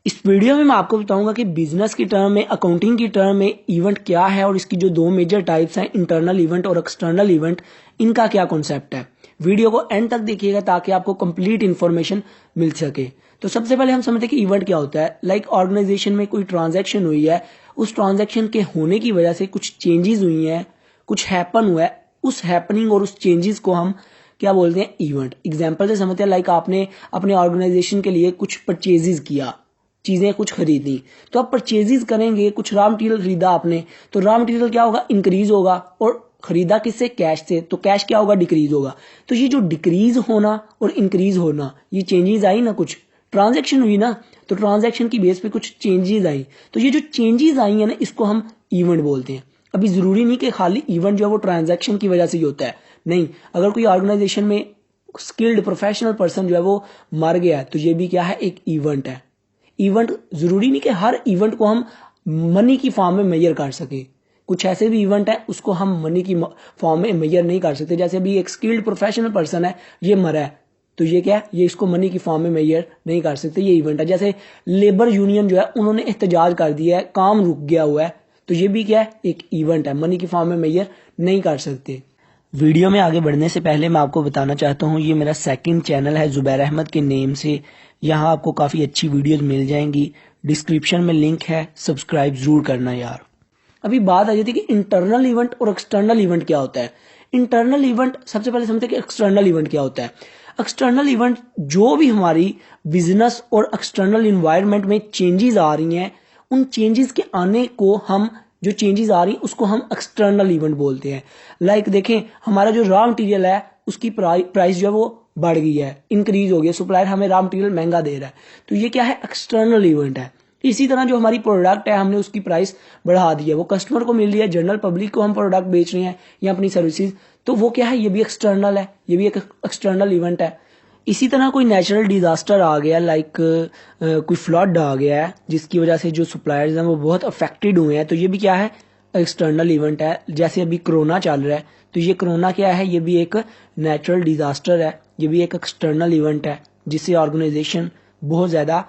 इस वीडियो में मैं आपको बताऊंगा कि बिजनेस की टर्म में, अकाउंटिंग की टर्म में इवेंट क्या है और इसकी जो दो मेजर टाइप्स हैं, इंटरनल इवेंट और एक्सटर्नल इवेंट, इनका क्या कॉन्सेप्ट है। वीडियो को एंड तक देखिएगा ताकि आपको कंप्लीट इन्फॉर्मेशन मिल सके। तो सबसे पहले हम समझते हैं कि इवेंट क्या होता है। लाइक ऑर्गेनाइजेशन में कोई ट्रांजैक्शन हुई है, उस ट्रांजैक्शन के होने की वजह से कुछ चेंजेस हुई हैं, कुछ हैपन हुआ है, उस हैपनिंग और उस चेंजेस को हम क्या बोलते हैं, इवेंट। एग्जाम्पल से समझते हैं, लाइक आपने अपने ऑर्गेनाइजेशन के लिए कुछ परचेजेस किया, चीजें कुछ खरीदी, तो आप परचेजेस करेंगे, कुछ रॉ मटेरियल खरीदा आपने, तो रॉ मटेरियल क्या होगा, इंक्रीज होगा, और खरीदा किससे, कैश से, तो कैश क्या होगा, डिक्रीज होगा। तो ये जो डिक्रीज होना और इंक्रीज होना, ये चेंजेस आई ना, कुछ ट्रांजैक्शन हुई ना, तो ट्रांजैक्शन की बेस पे कुछ चेंजेस आई, तो ये जो चेंजेस आई है ना, इसको हम इवेंट बोलते हैं। अभी जरूरी नहीं कि खाली इवेंट जो है वो ट्रांजैक्शन की वजह से ही होता है, नहीं। अगर कोई ऑर्गेनाइजेशन में स्किल्ड प्रोफेशनल पर्सन जो है वो मर गया है, तो ये भी क्या है, एक इवेंट है। इवेंट जरूरी नहीं कि हर इवेंट को हम मनी की फॉर्म में मेजर कर सके, कुछ ऐसे भी इवेंट है उसको हम मनी की फॉर्म में मेजर नहीं कर सकते। जैसे अभी एक स्किल्ड प्रोफेशनल पर्सन है, ये मरा है, तो ये क्या है, ये इसको मनी की फॉर्म में मेजर नहीं कर सकते, ये इवेंट है। जैसे लेबर यूनियन जो है उन्होंने एहतजाज कर दिया है, काम रुक गया हुआ है, तो ये भी क्या है, एक इवेंट है, मनी की फॉर्म में मेजर नहीं कर सकते। वीडियो में आगे बढ़ने से पहले मैं आपको बताना चाहता हूँ, ये मेरा सेकंड चैनल है जुबैर अहमद के नेम से। यहाँ आपको काफ़ी अच्छी वीडियोस मिल जाएंगी, डिस्क्रिप्शन में लिंक है, सब्सक्राइब जरूर करना यार। अभी बात आ जाती है कि इंटरनल इवेंट और एक्सटर्नल इवेंट क्या होता है। इंटरनल इवेंट, सबसे पहले समझते हैं कि एक्सटर्नल इवेंट क्या होता है। एक्सटर्नल इवेंट जो भी हमारी बिजनेस और एक्सटर्नल इन्वायरमेंट में चेंजेस आ रही हैं, उन चेंजेस के आने को हम, जो चेंजेस आ रही हैं उसको हम एक्सटर्नल इवेंट बोलते हैं। लाइक देखें, हमारा जो रॉ मटेरियल है उसकी प्राइस जो है वो बढ़ गई है, इंक्रीज हो गई, सप्लायर हमें रॉ मटेरियल महंगा दे रहा है, तो ये क्या है, एक्सटर्नल इवेंट है। इसी तरह जो हमारी प्रोडक्ट है, हमने उसकी प्राइस बढ़ा दी है, वो कस्टमर को मिल रही है, जनरल पब्लिक को हम प्रोडक्ट बेच रहे हैं या अपनी सर्विसेज, तो वो क्या है, ये भी एक्सटर्नल है, ये भी एक एक्सटर्नल इवेंट है। इसी तरह कोई नेचुरल डिजास्टर आ गया, लाइक कोई फ्लड आ गया है जिसकी वजह से जो सप्लायर्स हैं वो बहुत अफेक्टेड हुए हैं, तो ये भी क्या है, एक्सटर्नल इवेंट है। जैसे अभी कोरोना चल रहा है, तो ये कोरोना क्या है, ये भी एक नेचुरल डिजास्टर है, ये भी एक एक्सटर्नल इवेंट है, जिससे ऑर्गेनाइजेशन बहुत ज़्यादा,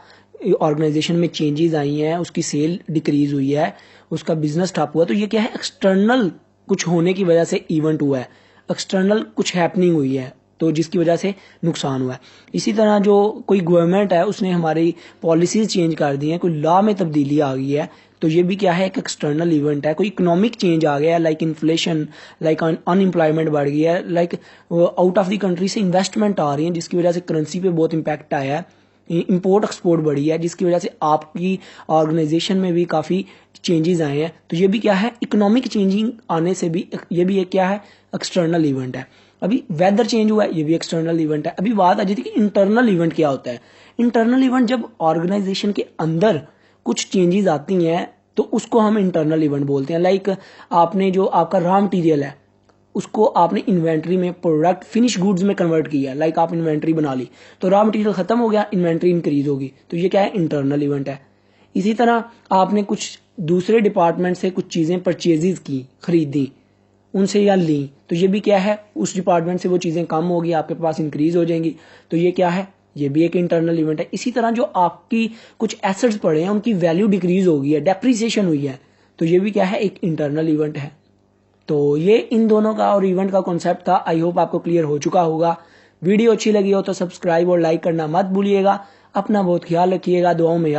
ऑर्गेनाइजेशन में चेंजेस आई हैं, उसकी सेल डिक्रीज हुई है, उसका बिजनेस ठप हुआ, तो ये क्या है, एक्सटर्नल कुछ होने की वजह से इवेंट हुआ है, एक्सटर्नल कुछ हैपनिंग हुई है, तो जिसकी वजह से नुकसान हुआ है। इसी तरह जो कोई गवर्नमेंट है उसने हमारी पॉलिसीज चेंज कर दी हैं, कोई लॉ में तब्दीली आ गई है, तो ये भी क्या है, एक एक्सटर्नल इवेंट है। कोई इकोनॉमिक चेंज आ गया है, लाइक इन्फ्लेशन, लाइक अनएम्प्लॉयमेंट बढ़ गई है, like out of the country से इन्वेस्टमेंट आ रही है, जिसकी वजह से करेंसी पे बहुत इंपैक्ट आया है, इंपोर्ट एक्सपोर्ट बढ़ी है, जिसकी वजह से आपकी ऑर्गेनाइजेशन में भी काफ़ी चेंजेस आए हैं, तो ये भी क्या है, इकोनॉमिक चेंजिंग आने से भी ये भी एक क्या है, एक्सटर्नल इवेंट है। अभी वेदर चेंज हुआ है, ये भी एक्सटर्नल इवेंट है। अभी बात आ जाती है कि इंटरनल इवेंट क्या होता है। इंटरनल इवेंट जब ऑर्गेनाइजेशन के अंदर कुछ चेंजेस आती हैं तो उसको हम इंटरनल इवेंट बोलते हैं। लाइक आपने जो आपका रॉ मटेरियल है उसको आपने इन्वेंट्री में, प्रोडक्ट फिनिश गुड्स में कन्वर्ट किया, लाइक आप इन्वेंट्री बना ली, तो रॉ मटेरियल खत्म हो गया, इन्वेंट्री इंक्रीज होगी, तो ये क्या है, इंटरनल इवेंट है। इसी तरह आपने कुछ दूसरे डिपार्टमेंट से कुछ चीजें परचेजेस की, खरीदी उनसे या ली, तो ये भी क्या है, उस डिपार्टमेंट से वो चीजें कम होगी, आपके पास इंक्रीज हो जाएंगी, तो ये क्या है, ये भी एक इंटरनल इवेंट है। इसी तरह जो आपकी कुछ एसेट्स पड़े हैं उनकी वैल्यू डिक्रीज हो गई है, डेप्रिसिएशन हुई है, तो ये भी क्या है, एक इंटरनल इवेंट है। तो ये इन दोनों का और इवेंट का कॉन्सेप्ट था। आई होप आपको क्लियर हो चुका होगा। वीडियो अच्छी लगी हो तो सब्सक्राइब और लाइक करना मत भूलिएगा। अपना बहुत ख्याल रखिएगा, दुआओं में